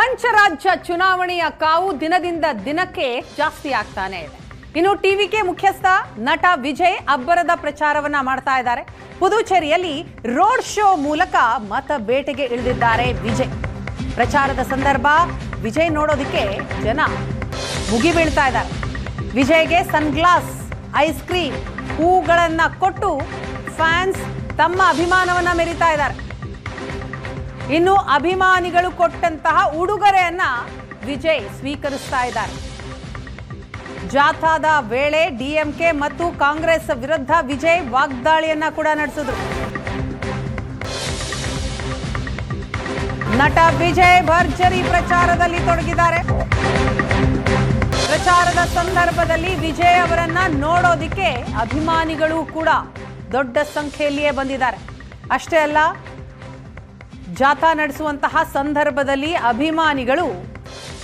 ಪಂಚರಾಜ್ಯ ಚುನಾವಣೆಯ ಕಾವು ದಿನದಿಂದ ದಿನಕ್ಕೆ ಜಾಸ್ತಿ ಆಗ್ತಾನೆ ಇದೆ. ಇನ್ನು ಟಿವಿಕೆ ಮುಖ್ಯಸ್ಥ ನಟ ವಿಜಯ್ ಅಬ್ಬರದ ಪ್ರಚಾರವನ್ನ ಮಾಡ್ತಾ ಇದ್ದಾರೆ. ಪುದುಚೇರಿಯಲ್ಲಿ ರೋಡ್ ಶೋ ಮೂಲಕ ಮತ ಬೇಟೆಗೆ ಇಳಿದಿದ್ದಾರೆ ವಿಜಯ್. ಪ್ರಚಾರದ ಸಂದರ್ಭ ವಿಜಯ್ ನೋಡೋದಕ್ಕೆ ಜನ ಮುಗಿಬೀಳ್ತಾ ಇದ್ದಾರೆ. ವಿಜಯ್ಗೆ ಸನ್ಗ್ಲಾಸ್, ಐಸ್ ಕ್ರೀಮ್, ಹೂಗಳನ್ನ ಕೊಟ್ಟು ಫ್ಯಾನ್ಸ್ ತಮ್ಮ ಅಭಿಮಾನವನ್ನ ಮೆರಿತಾ ಇದ್ದಾರೆ. ಇನ್ನು ಅಭಿಮಾನಿಗಳು ಕೊಟ್ಟಂತಹ ಉಡುಗೊರೆಯನ್ನ ವಿಜಯ್ ಸ್ವೀಕರಿಸ್ತಾ ಇದ್ದಾರೆ. ಜಾಥಾದ ವೇಳೆ ಡಿಎಂಕೆ ಮತ್ತು ಕಾಂಗ್ರೆಸ್ ವಿರುದ್ಧ ವಿಜಯ್ ವಾಗ್ದಾಳಿಯನ್ನ ಕೂಡ ನಡೆಸಿದ್ರು. ನಟ ವಿಜಯ್ ಭರ್ಜರಿ ಪ್ರಚಾರದಲ್ಲಿ ತೊಡಗಿದ್ದಾರೆ. ಪ್ರಚಾರದ ಸಂದರ್ಭದಲ್ಲಿ ವಿಜಯ್ ಅವರನ್ನ ನೋಡೋದಿಕ್ಕೆ ಅಭಿಮಾನಿಗಳು ಕೂಡ ದೊಡ್ಡ ಸಂಖ್ಯೆಯಲ್ಲಿಯೇ ಬಂದಿದ್ದಾರೆ. ಅಷ್ಟೇ ಅಲ್ಲ, ಜಾಥಾ ನಡೆಸುವಂತಹ ಸಂದರ್ಭದಲ್ಲಿ ಅಭಿಮಾನಿಗಳು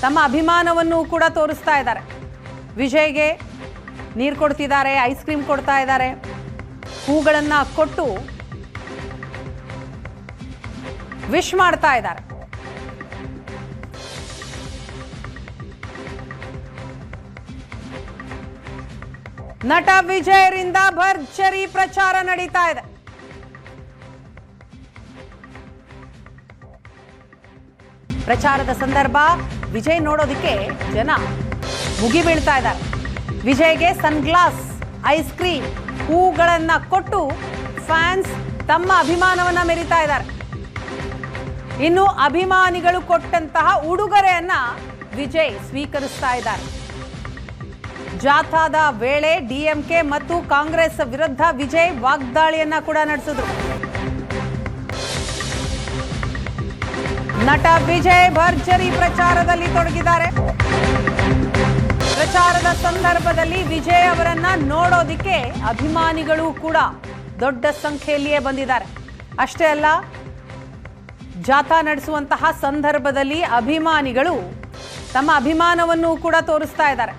ತಮ್ಮ ಅಭಿಮಾನವನ್ನು ಕೂಡ ತೋರಿಸ್ತಾ ಇದ್ದಾರೆ. ವಿಜಯ್ಗೆ ನೀರು ಕೊಡ್ತಿದ್ದಾರೆ, ಐಸ್ ಕ್ರೀಮ್ ಕೊಡ್ತಾ ಇದ್ದಾರೆ, ಹೂಗಳನ್ನ ಕೊಟ್ಟು ವಿಶ್ ಮಾಡ್ತಾ ಇದ್ದಾರೆ. ನಟ ವಿಜಯರಿಂದ ಭರ್ಜರಿ ಪ್ರಚಾರ ನಡೀತಾ ಇದೆ. ಪ್ರಚಾರದ ಸಂದರ್ಭ ವಿಜಯ್ ನೋಡೋದಕ್ಕೆ ಜನ ಮುಗಿಬೀಳ್ತಾ ಇದ್ದಾರೆ. ವಿಜಯ್ಗೆ ಸನ್ಗ್ಲಾಸ್, ಐಸ್ ಕ್ರೀಮ್, ಹೂಗಳನ್ನ ಕೊಟ್ಟು ಫ್ಯಾನ್ಸ್ ತಮ್ಮ ಅಭಿಮಾನವನ್ನ ಮೆರಿತಾ ಇದ್ದಾರೆ. ಇನ್ನು ಅಭಿಮಾನಿಗಳು ಕೊಟ್ಟಂತಹ ಉಡುಗೊರೆಯನ್ನ ವಿಜಯ್ ಸ್ವೀಕರಿಸ್ತಾ ಇದ್ದಾರೆ. ಜಾಥಾದ ವೇಳೆ ಡಿಎಂಕೆ ಮತ್ತು ಕಾಂಗ್ರೆಸ್ ವಿರುದ್ಧ ವಿಜಯ್ ವಾಗ್ದಾಳಿಯನ್ನ ಕೂಡ ನಡೆಸಿದ್ರು. ನಟ ವಿಜಯ್ ಭರ್ಜರಿ ಪ್ರಚಾರದಲ್ಲಿ ತೊಡಗಿದ್ದಾರೆ. ಪ್ರಚಾರದ ಸಂದರ್ಭದಲ್ಲಿ ವಿಜಯ್ ಅವರನ್ನ ನೋಡೋದಿಕ್ಕೆ ಅಭಿಮಾನಿಗಳು ಕೂಡ ದೊಡ್ಡ ಸಂಖ್ಯೆಯಲ್ಲಿಯೇ ಬಂದಿದ್ದಾರೆ. ಅಷ್ಟೇ ಅಲ್ಲ, ಜಾಥಾ ನಡೆಸುವಂತಹ ಸಂದರ್ಭದಲ್ಲಿ ಅಭಿಮಾನಿಗಳು ತಮ್ಮ ಅಭಿಮಾನವನ್ನು ಕೂಡ ತೋರಿಸ್ತಾ ಇದ್ದಾರೆ.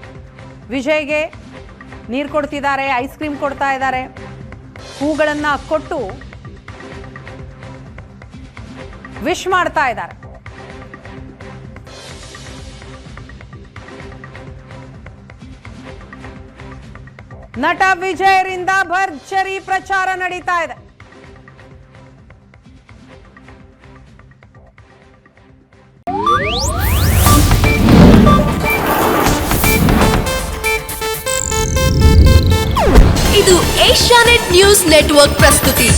ವಿಜಯ್ಗೆ ನೀರು ಕೊಡ್ತಿದ್ದಾರೆ, ಐಸ್ ಕ್ರೀಮ್ ಕೊಡ್ತಾ ಇದ್ದಾರೆ, ಹೂಗಳನ್ನ ಕೊಟ್ಟು ವಿಶ್ ಮಾಡ್ತಾ ಇದ್ದಾರೆ. ನಟ ವಿಜಯರಿಂದ ಭರ್ಜರಿ ಪ್ರಚಾರ ನಡೀತಾ ಇದೆ. ಇದು ಏಷ್ಯಾನೆಟ್ ನ್ಯೂಸ್ ನೆಟ್ವರ್ಕ್ ಪ್ರಸ್ತುತಿ.